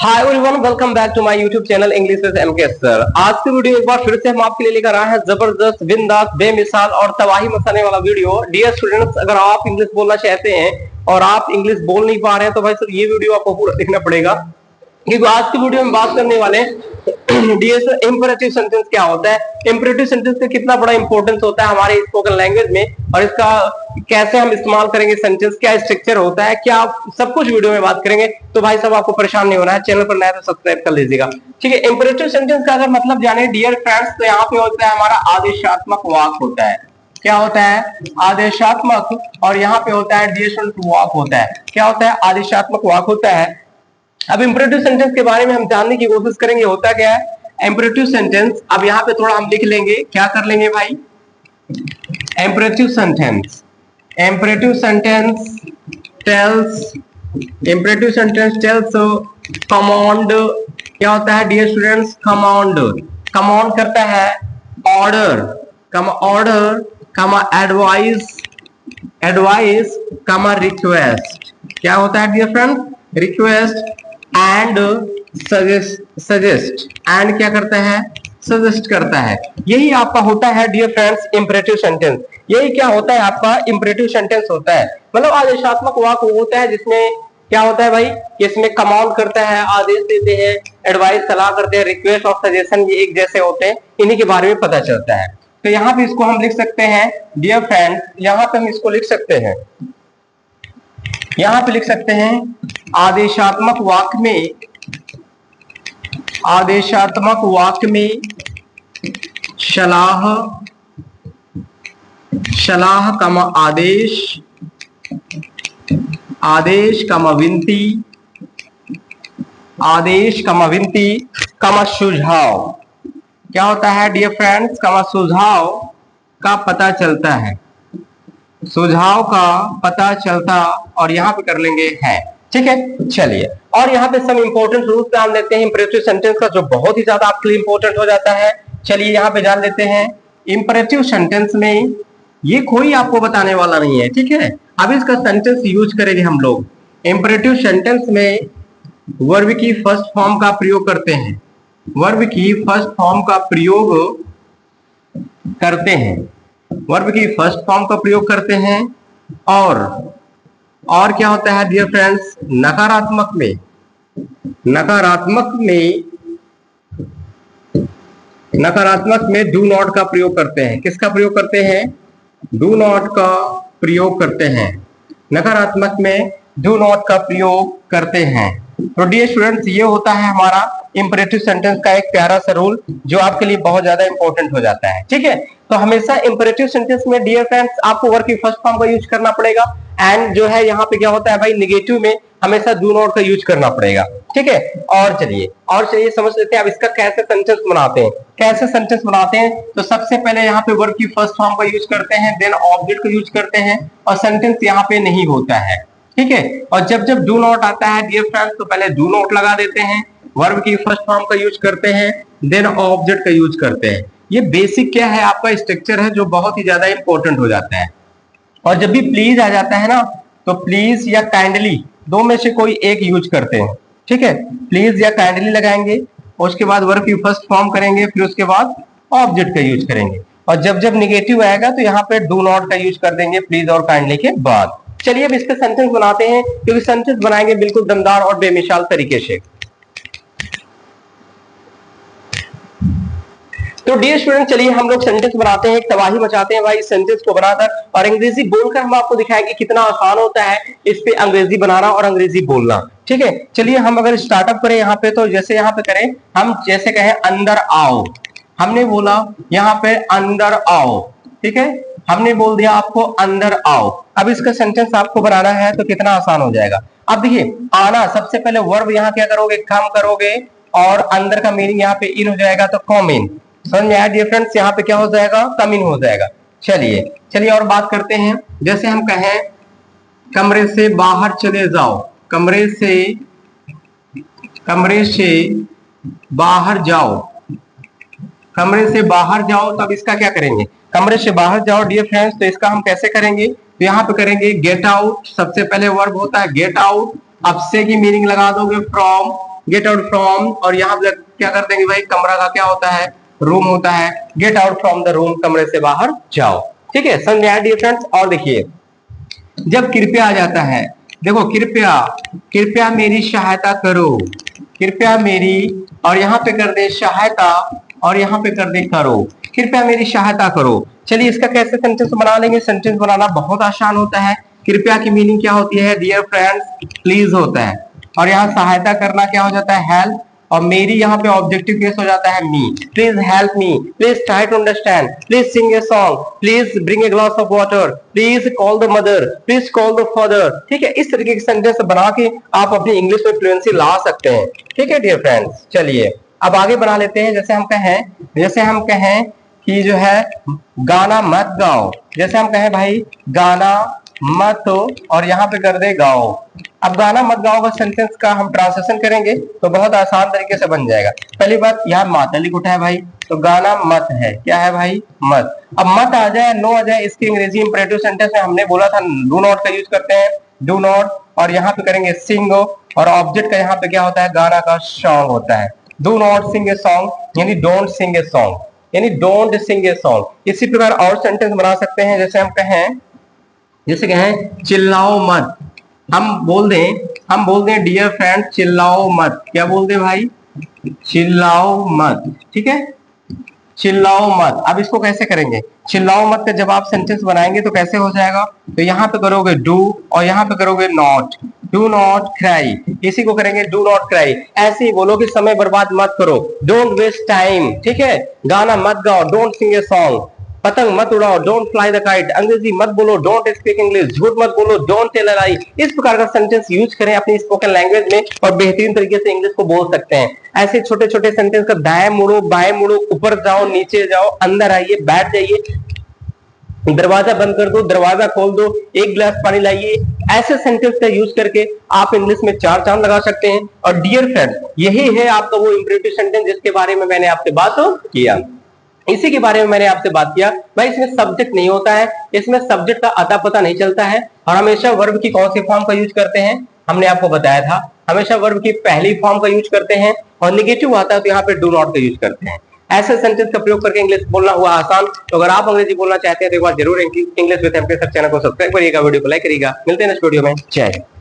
Hi everyone, welcome back to my YouTube channel English with MK sir. आज की video एक बार फिर से हम आपके लिए लेकर आए हैं जबरदस्त, बिंदास, बेमिसाल और तबाही मचाने वाला वीडियो। डियर स्टूडेंट्स, अगर आप इंग्लिश बोलना चाहते हैं और आप इंग्लिश बोल नहीं पा रहे हैं तो भाई सर ये वीडियो आपको पूरा देखना पड़ेगा, क्योंकि आज की वीडियो में बात करने वाले डियर सर इंपेरेटिव सेंटेंस क्या होता है, इंपेरेटिव सेंटेंस का कितना बड़ा इंपॉर्टेंस होता है हमारे स्पोकन लैंग्वेज में, और इसका कैसे हम इस्तेमाल करेंगे, सेंटेंस क्या स्ट्रक्चर होता है, क्या सब कुछ वीडियो में बात करेंगे। तो भाई साहब आपको परेशान नहीं होना है, चैनल पर नया तो सब्सक्राइब कर लीजिएगा। ठीक है, इंपेरेटिव सेंटेंस का अगर मतलब जाने डियर फ्रेंड्स, तो यहाँ पे होता है हमारा आदेशात्मक वाक्य होता है। क्या होता है? आदेशात्मक। और यहाँ पे होता है डियर स्टूडेंट्स वाक्य होता है। क्या होता है? आदेशात्मक वाक्य होता है। अब इंपेरेटिव सेंटेंस के बारे में हम जानने की कोशिश करेंगे, होता क्या है इंपेरेटिव सेंटेंस। अब यहाँ पे थोड़ा हम लिख लेंगे, क्या कर लेंगे भाई, imperative sentence. Imperative sentence tells, imperative sentence tells command. क्या होता है डियर स्टूडेंट्स? कमांड। कमांड करता है order, order, advice, advice, request. क्या होता है dear friends? Request and suggest. And क्या करता है? सजेस्ट करता है। यही आपका होता है डियर फ्रेंड्स इंपेरेटिव सेंटेंस। यही क्या होता है आपका इंपेरेटिव सेंटेंस होता है। मतलब आदेशात्मक वाक्य होता है जिसमें क्या होता है भाई, इसमें कमांड करता है, आदेश देते हैं, एडवाइस सलाह करते हैं, रिक्वेस्ट और सजेशन ये एक जैसे होते हैं, इन्हीं के बारे में पता चलता है। तो यहाँ पे इसको हम लिख सकते हैं डियर फ्रेंड्स, यहाँ पे हम इसको लिख सकते हैं, यहाँ पे लिख सकते हैं आदेशात्मक वाक्य में, आदेशात्मक वाक्य में सलाह, सलाह कमा आदेश, आदेश कमा विनती, आदेश कमा विनती कमा सुझाव। क्या होता है डियर फ्रेंड्स? कमा सुझाव का पता चलता है, सुझाव का पता चलता, और यहाँ पे कर लेंगे है। ठीक है, चलिए, और यहाँ पे सब इंपॉर्टेंट रूल्स जान लेते हैं इंपेरेटिव सेंटेंस का, जो बहुत ही ज्यादा आपके लिए इंपॉर्टेंट हो जाता है। चलिए यहाँ पे जान लेते हैं इंपेरेटिव सेंटेंस में ये कोई आपको बताने वाला नहीं है। ठीक है, अब इसका सेंटेंस यूज करेंगे हम लोग। इंपेरेटिव सेंटेंस में वर्ब की फर्स्ट फॉर्म का प्रयोग करते हैं, वर्ब की फर्स्ट फॉर्म का प्रयोग करते हैं, वर्ब की फर्स्ट फॉर्म का प्रयोग करते हैं। और क्या होता है डियर फ्रेंड्स? नकारात्मक में, नकारात्मक में, नकारात्मक में डू नॉट का प्रयोग करते हैं। किसका प्रयोग करते हैं? डू नॉट का प्रयोग करते हैं। नकारात्मक में डू नॉट का प्रयोग करते हैं। तो डियर स्टूडेंट्स, ये होता है हमारा इंपेरेटिव सेंटेंस का एक प्यारा सा रूल, जो आपके लिए बहुत ज्यादा इंपॉर्टेंट हो जाता है। ठीक है, तो हमेशा इंपेरेटिव सेंटेंस में डियर फ्रेंड्स आपको वर्ब की फर्स्ट फॉर्म का यूज करना पड़ेगा। एंड जो है यहाँ पे क्या होता है भाई, निगेटिव में हमेशा डू नॉट का यूज करना पड़ेगा। ठीक है, और चलिए समझ लेते हैं अब इसका कैसे सेंटेंस बनाते हैं। कैसे सेंटेंस बनाते हैं? तो सबसे पहले यहाँ पे वर्ब की फर्स्ट फॉर्म का यूज करते हैं, देन ऑब्जेक्ट का यूज करते हैं, और सेंटेंस यहाँ पे नहीं होता है। ठीक है, और जब जब डू नॉट आता है डियर फ्रेंड्स, तो पहले डू नॉट लगा देते हैं, वर्ब की फर्स्ट फॉर्म का यूज करते हैं, देन ऑब्जेक्ट का यूज करते हैं। ये बेसिक क्या है आपका स्ट्रक्चर है, जो बहुत ही ज्यादा इंपॉर्टेंट हो जाता है। और जब भी प्लीज आ जाता है ना, तो प्लीज या काइंडली दो में से कोई एक यूज करते हैं। ठीक है, प्लीज या काइंडली लगाएंगे, उसके बाद वर्ब की फर्स्ट फॉर्म करेंगे, फिर उसके बाद ऑब्जेक्ट का यूज करेंगे। और जब जब निगेटिव आएगा तो यहाँ पे डू नॉट का यूज कर देंगे प्लीज और काइंडली के बाद। चलिए अब इसके सेंटेंस बनाते हैं, क्योंकि सेंटेंस बनाएंगे बिल्कुल दमदार और बेमिसाल तरीके से। तो डियर स्टूडेंट, चलिए हम लोग सेंटेंस बनाते हैं, एक तबाही मचाते हैं भाई इस सेंटेंस को बनाकर, और अंग्रेजी बोलकर हम आपको दिखाएंगे कितना आसान होता है इस पे अंग्रेजी बनाना और अंग्रेजी बोलना। ठीक है, चलिए हम अगर स्टार्टअप करें यहाँ पे, तो जैसे यहाँ पे करें हम, जैसे कहें अंदर आओ, हमने बोला यहाँ पे अंदर आओ। ठीक है, हमने बोल दिया आपको अंदर आओ। अब इसका सेंटेंस आपको बनाना है तो कितना आसान हो जाएगा। अब देखिए, आना, सबसे पहले वर्ब यहाँ क्या करोगे, कम करोगे, और अंदर का मीनिंग यहाँ पे इन हो जाएगा, तो कम इन। समझ में आया डियर फ्रेंड्स? यहाँ पे क्या हो जाएगा, कम इन हो जाएगा। चलिए और बात करते हैं। जैसे हम कहें कमरे से बाहर चले जाओ, कमरे से बाहर जाओ, कमरे से बाहर जाओ, तब इसका क्या करेंगे, कमरे से बाहर जाओ डियर फ्रेंड्स। तो इसका हम कैसे करेंगे, तो यहाँ पे करेंगे गेट आउट। सबसे पहले वर्ब होता है गेट आउट, अब से की मीनिंग लगा दोगे फ्रॉम, गेट आउट फ्रॉम, और यहाँ पे क्या कर देंगे भाई, कमरा का क्या होता है, रूम होता है, get out from the room, कमरे से बाहर जाओ। ठीक है, समझ आया डियर फ्रेंड्स। और देखिए जब कृपया आ जाता है, देखो कृपया, कृपया मेरी सहायता करो, कृपया मेरी, और यहाँ पे कर दे सहायता, और यहाँ पे कर दे करो, कृपया मेरी सहायता करो। चलिए इसका कैसे सेंटेंस बना लेंगे। सेंटेंस बनाना बहुत आसान होता है। कृपया की मीनिंग क्या होती है, डियर फ्रेंड्स प्लीज होता है, और यहाँ सहायता करना क्या हो जाता है, हेल्प, और मेरी यहाँ पे ऑब्जेक्टिव केस हो जाता है me, please help me, please try to understand, please sing a song, please bring a glass of water, please call the mother, please call the father. ठीक है, इस तरीके के सेंटेंस बना के आप अपनी इंग्लिश में फ्लुएंसी ला सकते हैं। ठीक है डियर फ्रेंड्स, चलिए अब आगे बना लेते हैं। जैसे हम कहें कि जो है गाना मत गाओ, जैसे हम कहें भाई गाना मत, और यहाँ पे कर दे गाओ। अब गाना मत गाओ का सेंटेंस का हम ट्रांसलेशन करेंगे तो बहुत आसान तरीके से बन जाएगा। पहली बात, यहाँ माता लिख उठा है भाई, तो गाना मत है, क्या है भाई, मत। अब मत आ जाए, नो आ जाए, इसकी अंग्रेजी इंपरेटिव सेंटेंस में हमने बोला था डू नॉट का यूज करते हैं, डू नॉट, और यहाँ पे करेंगे सिंग, और ऑब्जेक्ट का यहाँ पे क्या होता है, गाना का सॉन्ग होता है। Do not sing a song यानी डोंट सिंग ए सॉन्ग, यानी डोंट सिंग ए सॉन्ग। इसी प्रकार और सेंटेंस बना सकते हैं, जैसे कहें चिल्लाओ मत, हम बोल दें डियर फ्रेंड चिल्लाओ मत, क्या बोल दें भाई, चिल्लाओ मत। ठीक है, चिल्लाओ मत। अब इसको कैसे करेंगे, चिल्लाओ मत का जब आप सेंटेंस बनाएंगे तो कैसे हो जाएगा, तो यहाँ पे करोगे डू, और यहाँ पे करोगे नॉट, डू नॉट क्राई, इसी को करेंगे डू नॉट क्राई। ऐसे ही बोलो कि समय बर्बाद मत करो, डोंट वेस्ट टाइम। ठीक है, गाना मत गाओ, डोंट सिंग ए सॉन्ग, पतंग मत उड़ाओ, डोंट फ्लाई द काइट, अंग्रेजी मत बोलो, डोंट स्पीक इंग्लिश, झूठ मत बोलो, डोंट टेल अ लाई। इस प्रकार का सेंटेंस यूज करें अपनी स्पोकन लैंग्वेज में और बेहतरीन तरीके से इंग्लिश को बोल सकते हैं। ऐसे छोटे छोटे सेंटेंस का दाएं मुड़ो, बाएं मुड़ो, ऊपर जाओ, नीचे जाओ, अंदर आइए, बैठ जाइए, दरवाजा बंद कर दो, दरवाजा खोल दो, एक गिलास पानी लाइए, ऐसे सेंटेंस का यूज करके आप इंग्लिश में चार चांद लगा सकते हैं। और डियर फ्रेंड, यही है आपका वो इंपरेटिव सेंटेंस जिसके बारे में मैंने आपसे बात किया, इसी के बारे में मैंने आपसे बात किया। भाई इसमें सब्जेक्ट नहीं होता है, इसमें सब्जेक्ट का अता पता नहीं चलता है, और हमेशा वर्ब की कौन सी फॉर्म का यूज करते हैं, हमने आपको बताया था, हमेशा वर्ब की पहली फॉर्म का यूज करते हैं, और नेगेटिव आता है तो यहाँ पे डू नॉट का यूज करते हैं। ऐसे सेंटेंस का प्रयोग करके इंग्लिश बोलना हुआ आसान। तो अगर आप अंग्रेजी बोलना चाहते हैं तो एक बार जरूर English with MK sir channel को सब्सक्राइब करिएगा, वीडियो को लाइक करिएगा। मिलते हैं नेक्स्ट वीडियो में, जय हिंद।